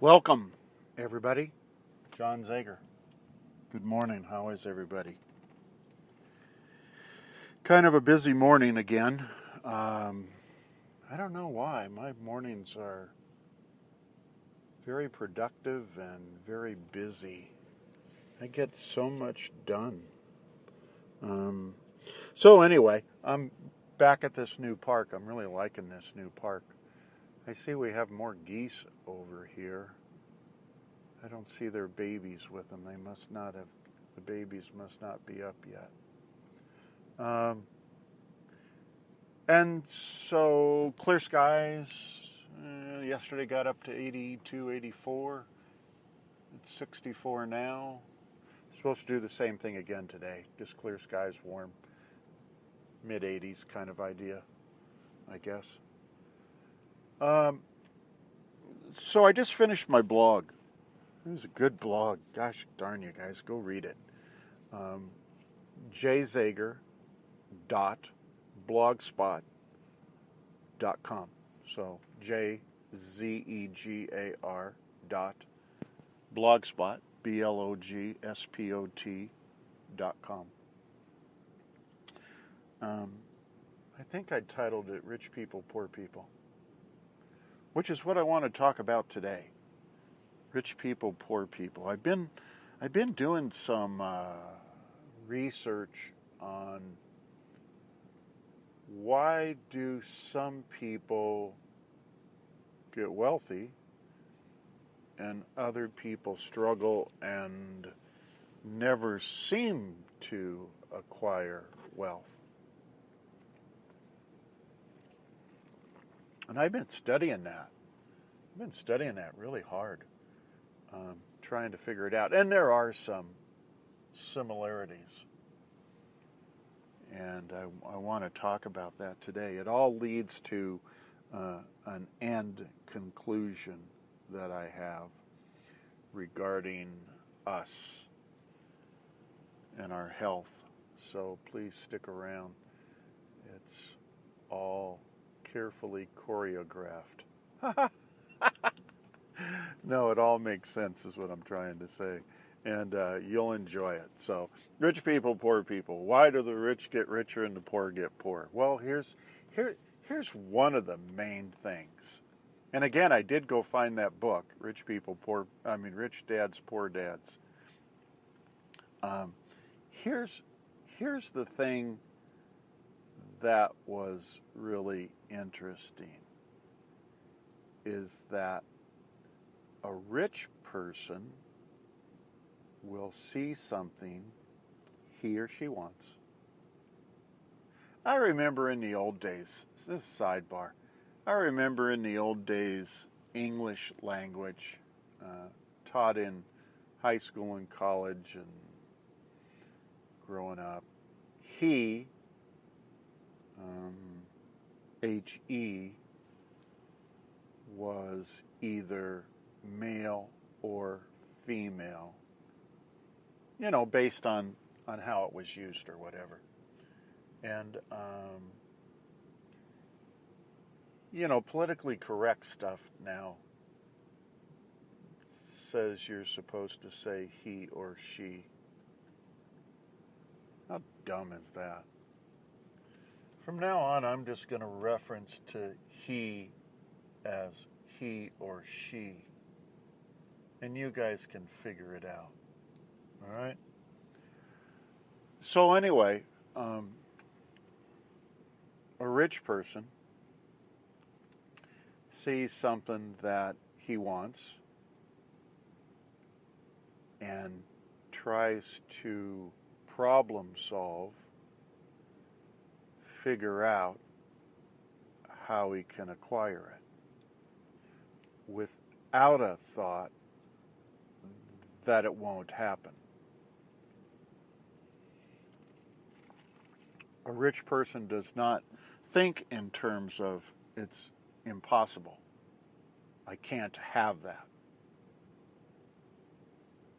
Welcome, everybody. John Zager. Good morning. How is everybody? Kind of a busy morning again. I don't know why. My mornings are very productive and very busy. I get so much done. So anyway, I'm back at this new park. I'm really liking this new park. I see we have more geese over here. I don't see their babies with them. The babies must not be up yet. And so clear skies. Yesterday got up to 82, 84. It's 64 now. Supposed to do the same thing again today. Just clear skies, warm. Mid 80s kind of idea, I guess. So I just finished my blog. It was a good blog. Gosh darn you guys, go read it. jzager.blogspot.com. So JZEGAR dot blogspot, BLOGSPOT.com. I think I titled it Rich People, Poor People, which is what I want to talk about today. Rich people, poor people. I've been doing some research on why do some people get wealthy and other people struggle and never seem to acquire wealth. And I've been studying that. I've been studying that really hard. Trying to figure it out. And there are some similarities. And I want to talk about that today. It all leads to an end conclusion that I have regarding us and our health. So please stick around. It's all carefully choreographed. No, it all makes sense is what I'm trying to say. And you'll enjoy it. So, rich people, poor people. Why do the rich get richer and the poor get poor? Well, here's one of the main things. And again, I did go find that book, Rich Dads, Poor Dads. Here's the thing that was really interesting is that a rich person will see something he or she wants. I remember in the old days, this is a sidebar, I remember in the old days English language taught in high school and college and growing up. He, H-E, was either male or female, based on how it was used or whatever. And, politically correct stuff now says you're supposed to say he or she. How dumb is that? From now on, I'm just going to reference to he as he or she. And you guys can figure it out. All right? So anyway, a rich person sees something that he wants and tries to problem solve, figure out how he can acquire it without a thought that it won't happen. A rich person does not think in terms of it's impossible. I can't have that.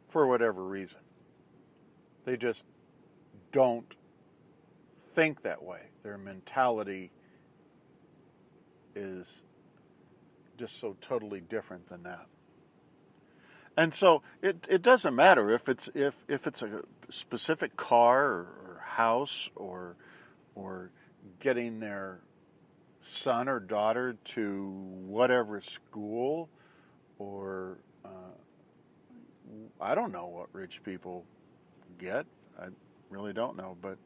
For whatever reason. They just don't think that way. Their mentality is just so totally different than that. And so it doesn't matter if it's a specific car or house or getting their son or daughter to whatever school or I don't know what rich people get. I really don't know, but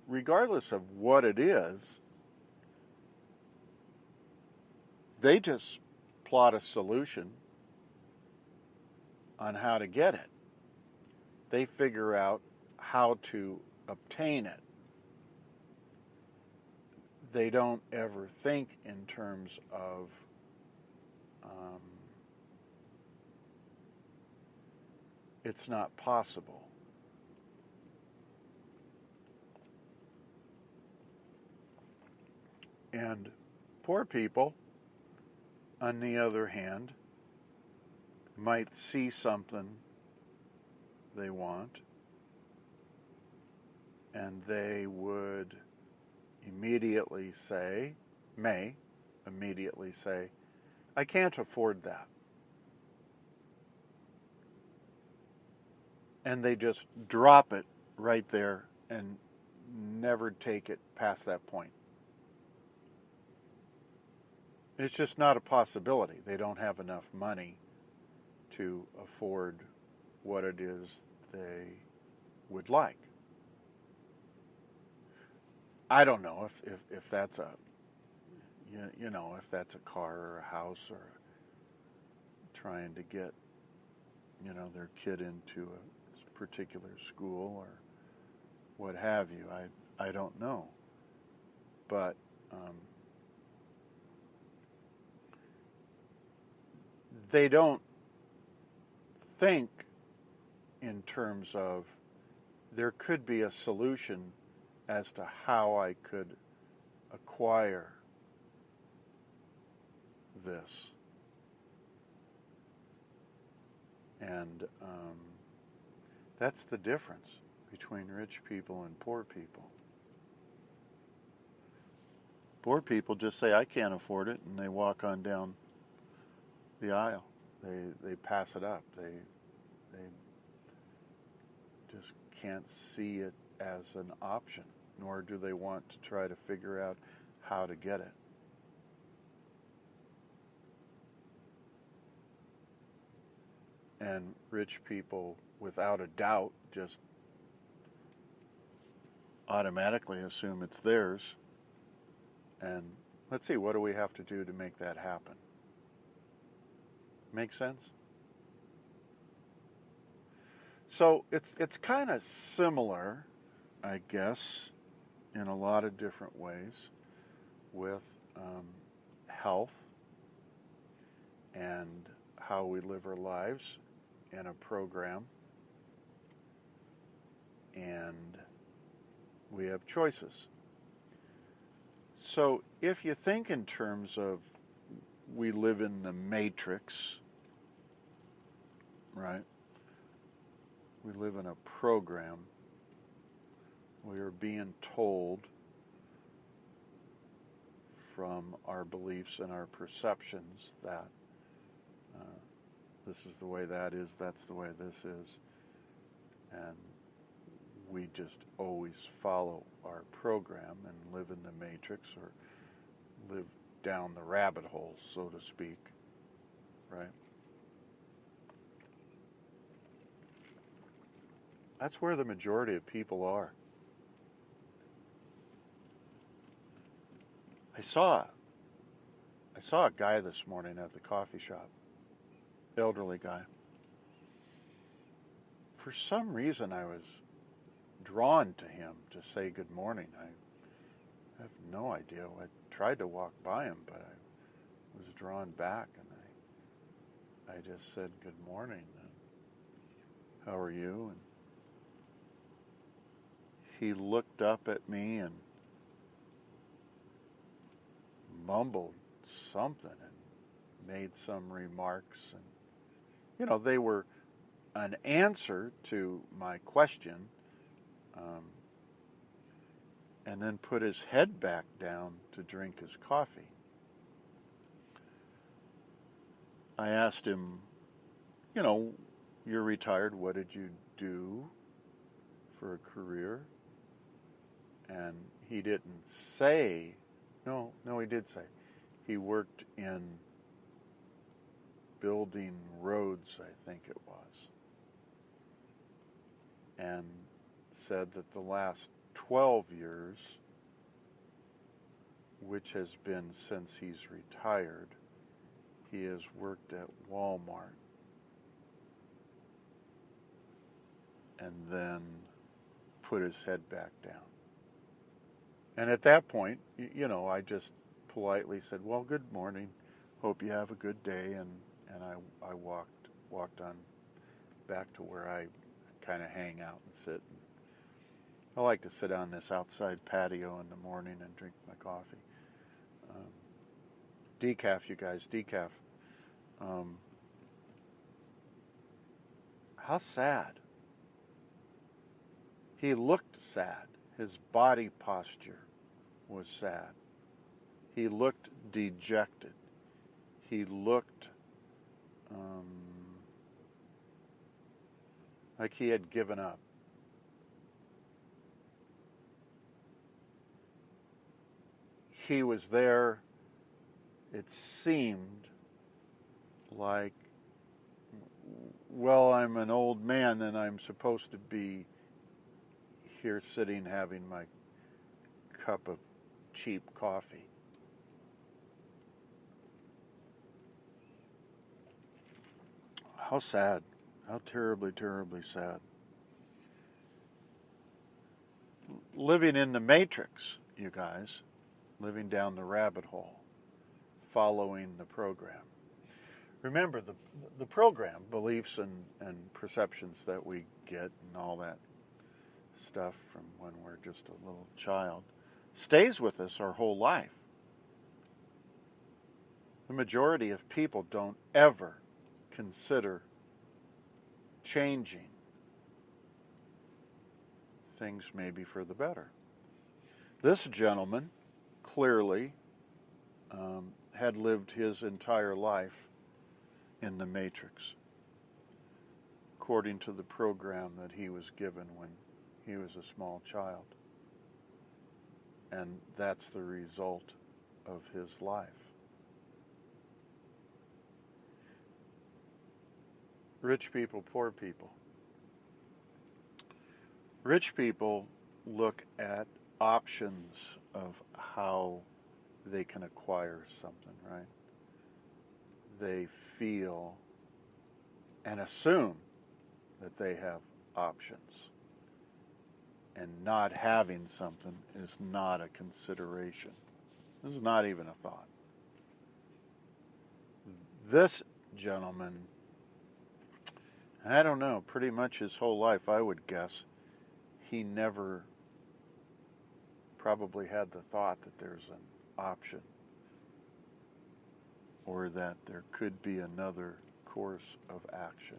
regardless of what it is, they just plot a solution on how to get it. They figure out how to obtain it. They don't ever think in terms of it's not possible. And poor people, on the other hand, might see something they want, and they would may immediately say, I can't afford that. And they just drop it right there and never take it past that point. It's just not a possibility. They don't have enough money to afford what it is they would like. I don't know if that's if that's a car or a house or trying to get their kid into a particular school or what have you. I don't know, but they don't think in terms of there could be a solution as to how I could acquire this. And that's the difference between rich people and poor people. Poor people just say, I can't afford it, and they walk on down the aisle. They pass it up. They just can't see it as an option, nor do they want to try to figure out how to get it. And rich people, without a doubt, just automatically assume it's theirs. And let's see, what do we have to do to make that happen? Make sense? So it's kind of similar, I guess, in a lot of different ways with health and how we live our lives in a program. And we have choices. So if you think in terms of we live in the matrix, right? We live in a program. We are being told from our beliefs and our perceptions that this is the way that is, that's the way this is. And we just always follow our program and live in the matrix or live down the rabbit hole, so to speak, right? That's where the majority of people are. I saw a guy this morning at the coffee shop, elderly guy. For some reason, I was drawn to him to say good morning. I have no idea. I tried to walk by him, but I was drawn back, and I just said good morning. And, how are you? And he looked up at me and mumbled something and made some remarks, and they were an answer to my question, and then put his head back down to drink his coffee. I asked him you know, you're retired. What did you do for a career? And he didn't say, no, he did say, he worked in building roads, I think it was, and said that the last 12 years, which has been since he's retired, he has worked at Walmart and then put his head back down. And at that point, you know, I just politely said, well, good morning, hope you have a good day, and I walked on back to where I kind of hang out and sit. I like to sit on this outside patio in the morning and drink my coffee. Decaf, you guys, decaf. How sad. He looked sad. His body posture was sad. He looked dejected. He looked like he had given up. He was there, it seemed like, well, I'm an old man and I'm supposed to be here sitting having my cup of cheap coffee. How sad. How terribly, terribly sad. Living in the matrix, you guys. Living down the rabbit hole. Following the program. Remember, the program, beliefs and perceptions that we get and all that stuff from when we're just a little child, stays with us our whole life. The majority of people don't ever consider changing things maybe for the better. This gentleman clearly had lived his entire life in the matrix, according to the program that he was given when he was a small child. And that's the result of his life. Rich people, poor people. Rich people look at options of how they can acquire something, right? They feel and assume that they have options. And not having something is not a consideration. This is not even a thought. This gentleman, I don't know, pretty much his whole life, I would guess, he never probably had the thought that there's an option or that there could be another course of action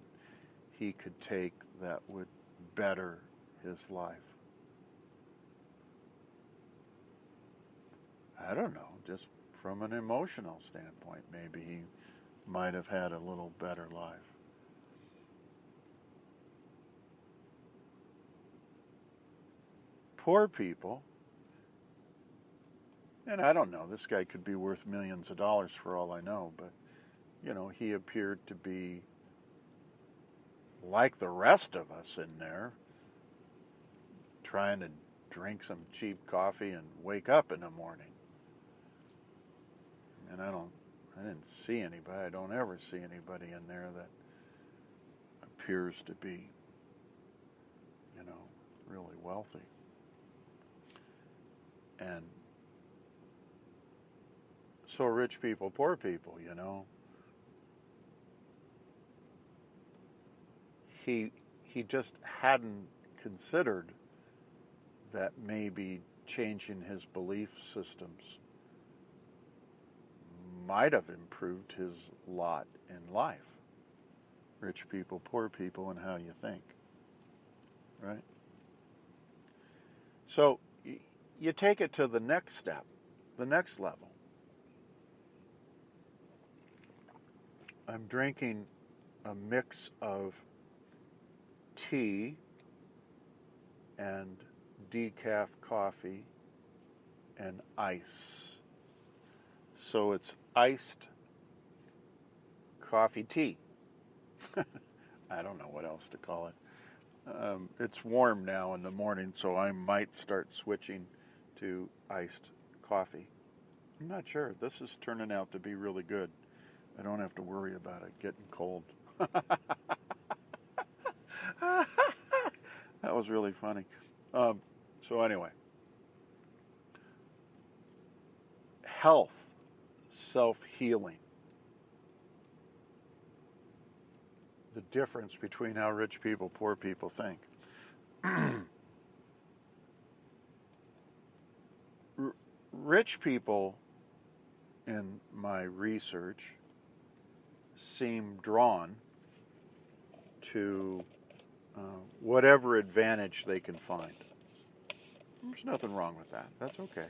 he could take that would better his life. I don't know, just from an emotional standpoint, maybe he might have had a little better life. Poor people, and I don't know, this guy could be worth millions of dollars for all I know, but, you know, he appeared to be like the rest of us in there, trying to drink some cheap coffee and wake up in the morning. And I didn't see anybody, I don't ever see anybody in there that appears to be, you know, really wealthy. And so rich people, poor people, you know. He just hadn't considered that maybe changing his belief systems might have improved his lot in life. Rich people, poor people, and how you think. Right? So you take it to the next step, the next level. I'm drinking a mix of tea and decaf coffee and ice. So it's iced coffee tea. I don't know what else to call it. It's warm now in the morning, so I might start switching to iced coffee. I'm not sure. This is turning out to be really good. I don't have to worry about it getting cold. That was really funny. So anyway, health, self-healing. The difference between how rich people, poor people think. Rich people, in my research, seem drawn to whatever advantage they can find. There's nothing wrong with that. That's okay.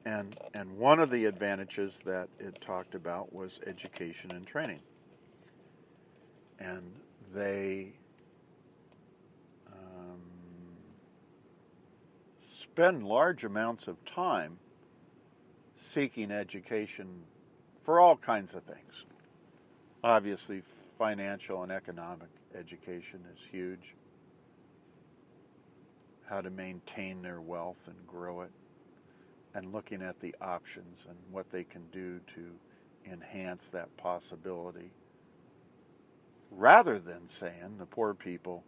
And one of the advantages that it talked about was education and training. And they spend large amounts of time seeking education for all kinds of things. Obviously, financial and economic education is huge. How to maintain their wealth and grow it, and looking at the options and what they can do to enhance that possibility, rather than saying the poor people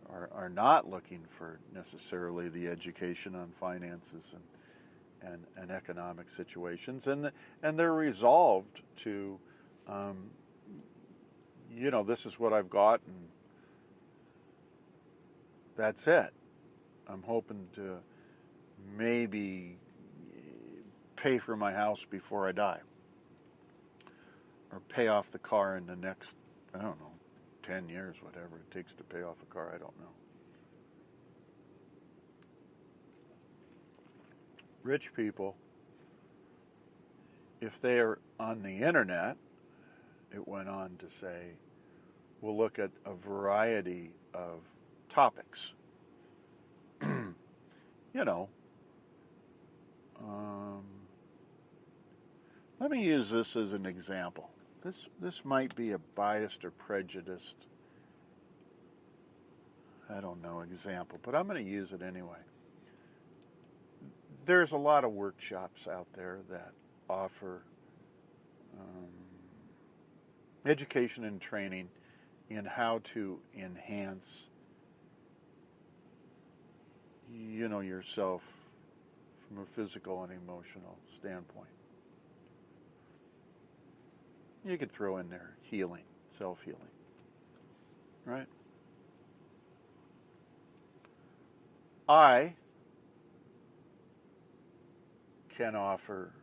are not looking for necessarily the education on finances and economic situations, and they're resolved to, this is what I've got, and that's it. I'm hoping to maybe pay for my house before I die, or pay off the car in the next, 10 years, whatever it takes to pay off a car, I don't know. Rich people, if they are on the internet, it went on to say, we'll look at a variety of topics. Let me use this as an example. This might be a biased or prejudiced, example, but I'm going to use it anyway. There's a lot of workshops out there that offer education and training in how to enhance, yourself from a physical and emotional standpoint. You could throw in there healing, self-healing, right? I can offer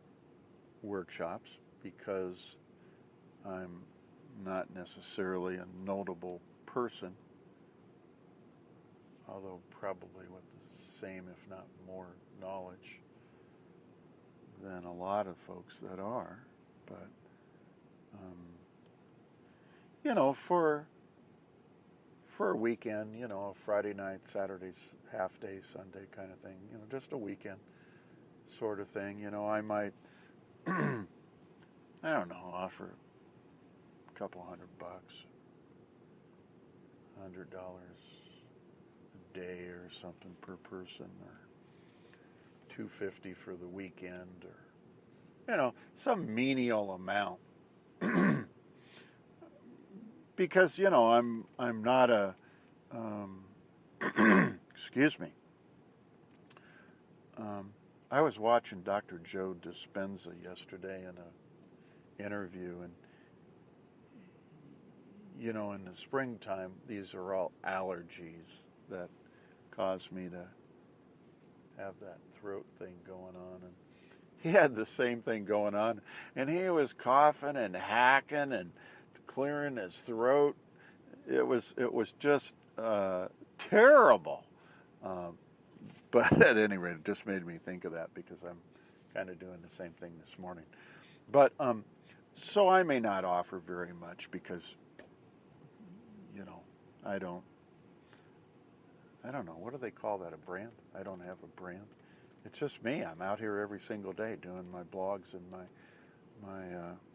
workshops because I'm not necessarily a notable person, although probably with the same, if not more, knowledge than a lot of folks that are. But, for a weekend, a Friday night, Saturday, half day, Sunday kind of thing, just a weekend sort of thing, I might, offer a couple $100, $100 a day or something per person, or $250 for the weekend, or some menial amount, because I'm not a excuse me. I was watching Dr. Joe Dispenza yesterday in an interview, and in the springtime, these are all allergies that cause me to have that throat thing going on, and he had the same thing going on, and he was coughing and hacking and clearing his throat. It was just terrible. But at any rate, it just made me think of that because I'm kind of doing the same thing this morning. But so I may not offer very much because I don't know. What do they call that? A brand? I don't have a brand. It's just me. I'm out here every single day doing my blogs and my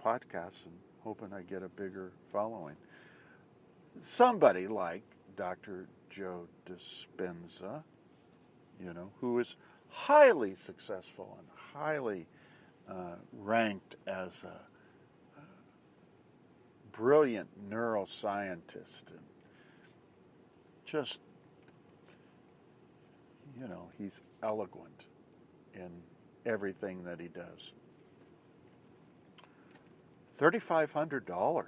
podcasts and hoping I get a bigger following. Somebody like Dr. Joe Dispenza, who is highly successful and highly ranked as a brilliant neuroscientist, and just, he's eloquent in everything that he does. $3,500,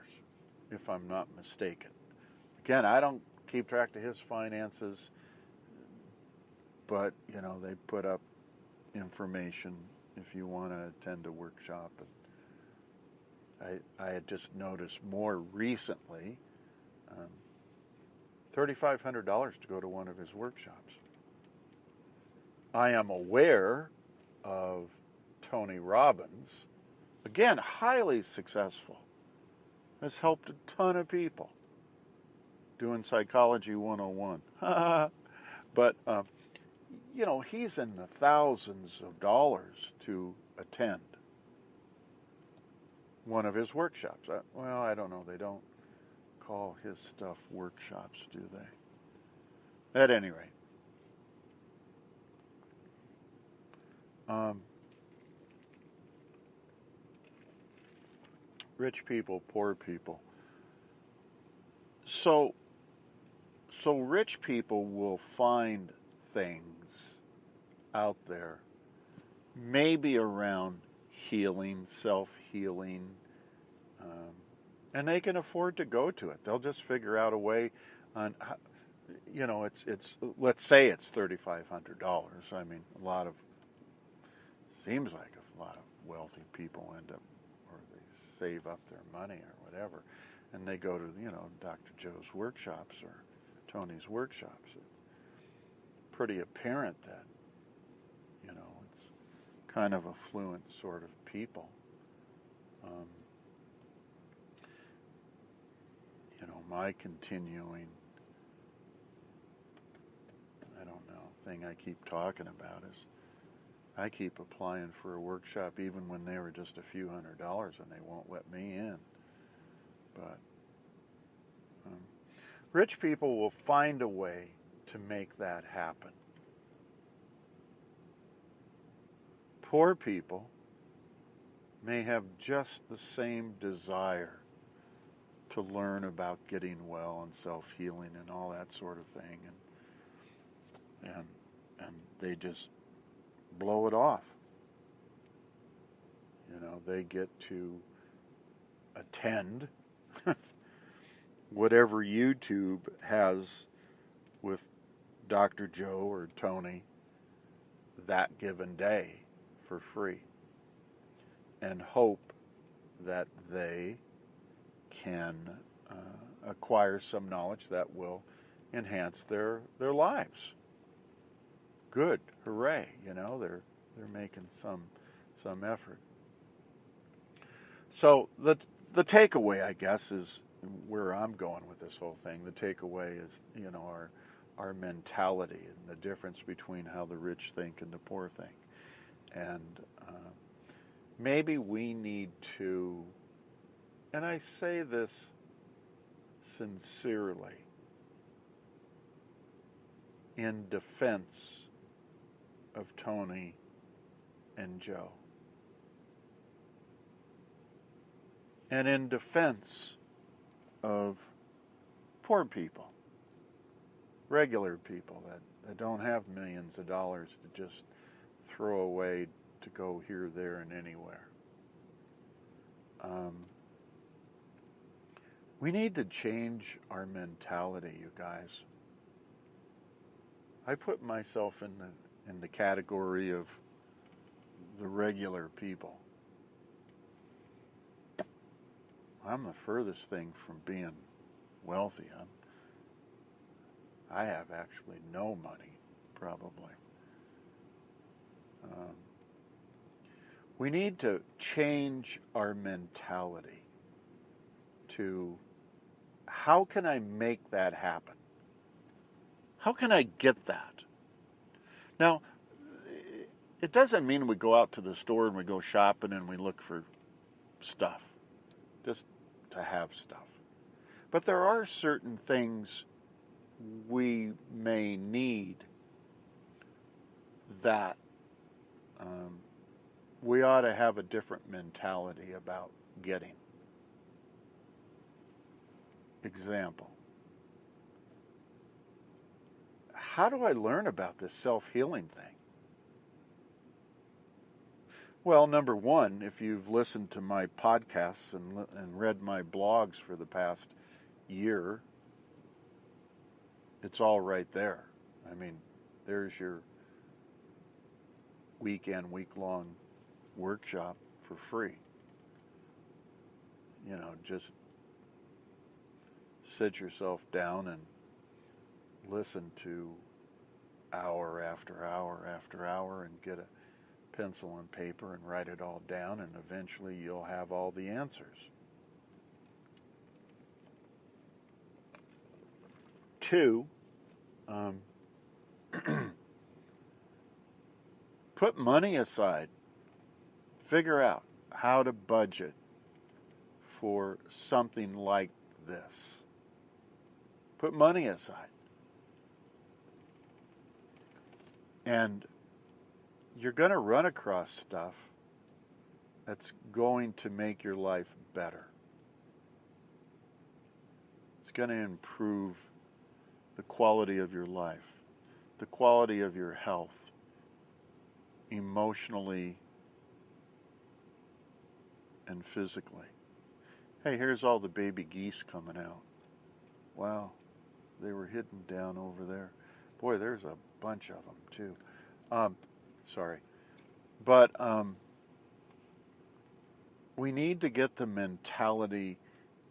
if I'm not mistaken. Again, I don't keep track of his finances, but, they put up information if you want to attend a workshop. I had just noticed more recently $3,500 to go to one of his workshops. I am aware of Tony Robbins, again, highly successful, has helped a ton of people doing Psychology 101. But, he's in the thousands of dollars to attend one of his workshops. I don't know. They don't call his stuff workshops, do they? At any rate. Rich people, poor people. So rich people will find things out there, maybe around healing, self-healing, and they can afford to go to it. They'll just figure out a way on, it's let's say it's $3,500. I mean, seems like a lot of wealthy people end up, or they save up their money or whatever, and they go to, Dr. Joe's workshops or Tony's workshops. It's pretty apparent that, it's kind of affluent sort of people. My continuing, thing I keep talking about is I keep applying for a workshop even when they were just a few $100s and they won't let me in. But rich people will find a way to make that happen. Poor people may have just the same desire to learn about getting well and self-healing and all that sort of thing, and they just blow it off. They get to attend whatever YouTube has with Dr. Joe or Tony that given day for free, and hope that they can acquire some knowledge that will enhance their lives. Good, hooray! They're making some effort. So the takeaway, I guess, is where I'm going with this whole thing. The takeaway is, our mentality and the difference between how the rich think and the poor think, and maybe we need to. And I say this sincerely in defense of Tony and Joe, and in defense of poor people, regular people that don't have millions of dollars to just throw away to go here, there, and anywhere. We need to change our mentality, you guys. I put myself in the category of the regular people. I'm the furthest thing from being wealthy. I have actually no money, probably. We need to change our mentality to how can I make that happen? How can I get that? Now, it doesn't mean we go out to the store and we go shopping and we look for stuff, just to have stuff. But there are certain things we may need that we ought to have a different mentality about getting. Example. How do I learn about this self-healing thing? Well, number one, if you've listened to my podcasts and read my blogs for the past year, it's all right there. I mean, there's your week-long workshop for free. You know, just sit yourself down and listen to hour after hour after hour and get a pencil and paper and write it all down, and eventually you'll have all the answers. 2, put money aside. Figure out how to budget for something like this. Put money aside. And you're going to run across stuff that's going to make your life better. It's going to improve the quality of your life, the quality of your health, emotionally and physically. Hey, here's all the baby geese coming out. Wow, they were hidden down over there. Boy, there's a bunch of them too. Sorry. But we need to get the mentality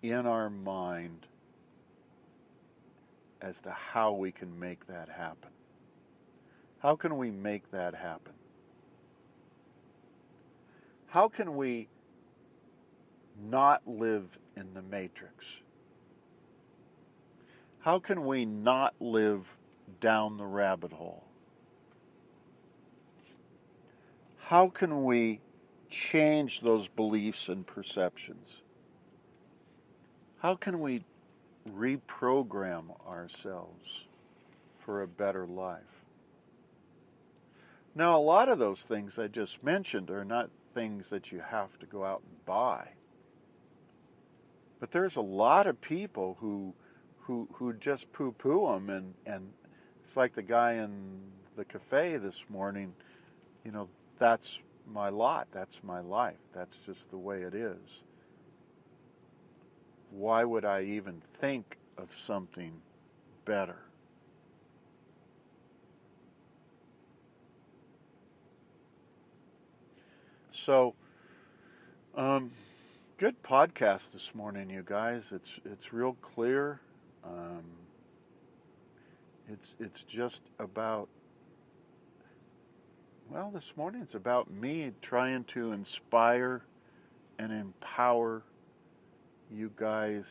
in our mind as to how we can make that happen. How can we make that happen? How can we not live in the matrix? How can we not live down the rabbit hole? How can we change those beliefs and perceptions? How can we reprogram ourselves for a better life? Now, a lot of those things I just mentioned are not things that you have to go out and buy. But there's a lot of people who just poo-poo them, and it's like the guy in the cafe this morning, you know, that's my lot, that's my life, that's just the way it is. Why would I even think of something better? So, good podcast this morning, you guys. It's real clear. It's just about, well, this morning it's about me trying to inspire and empower you guys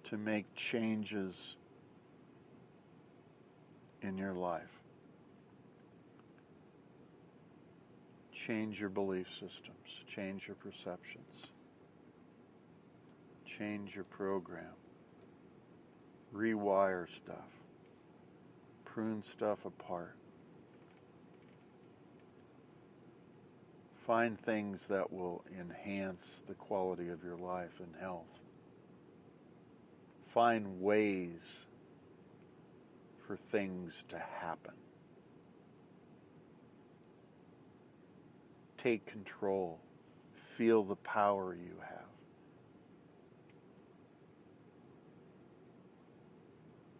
to make changes in your life. Change your belief systems, change your perceptions, change your program, rewire stuff, prune stuff apart. Find things that will enhance the quality of your life and health. Find ways for things to happen. Take control. Feel the power you have.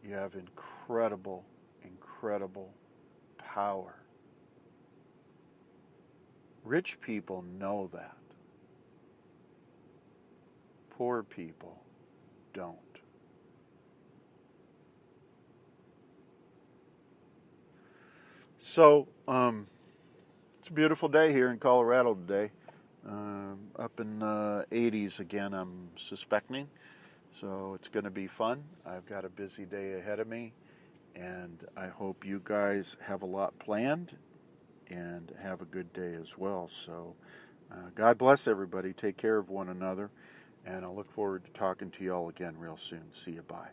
You have incredible, incredible power. Rich people know that. Poor people don't. So, it's a beautiful day here in Colorado today. Up in 80s again, I'm suspecting. So it's going to be fun. I've got a busy day ahead of me, and I hope you guys have a lot planned and have a good day as well. So God bless everybody. Take care of one another, and I look forward to talking to you all again real soon. See you. Bye.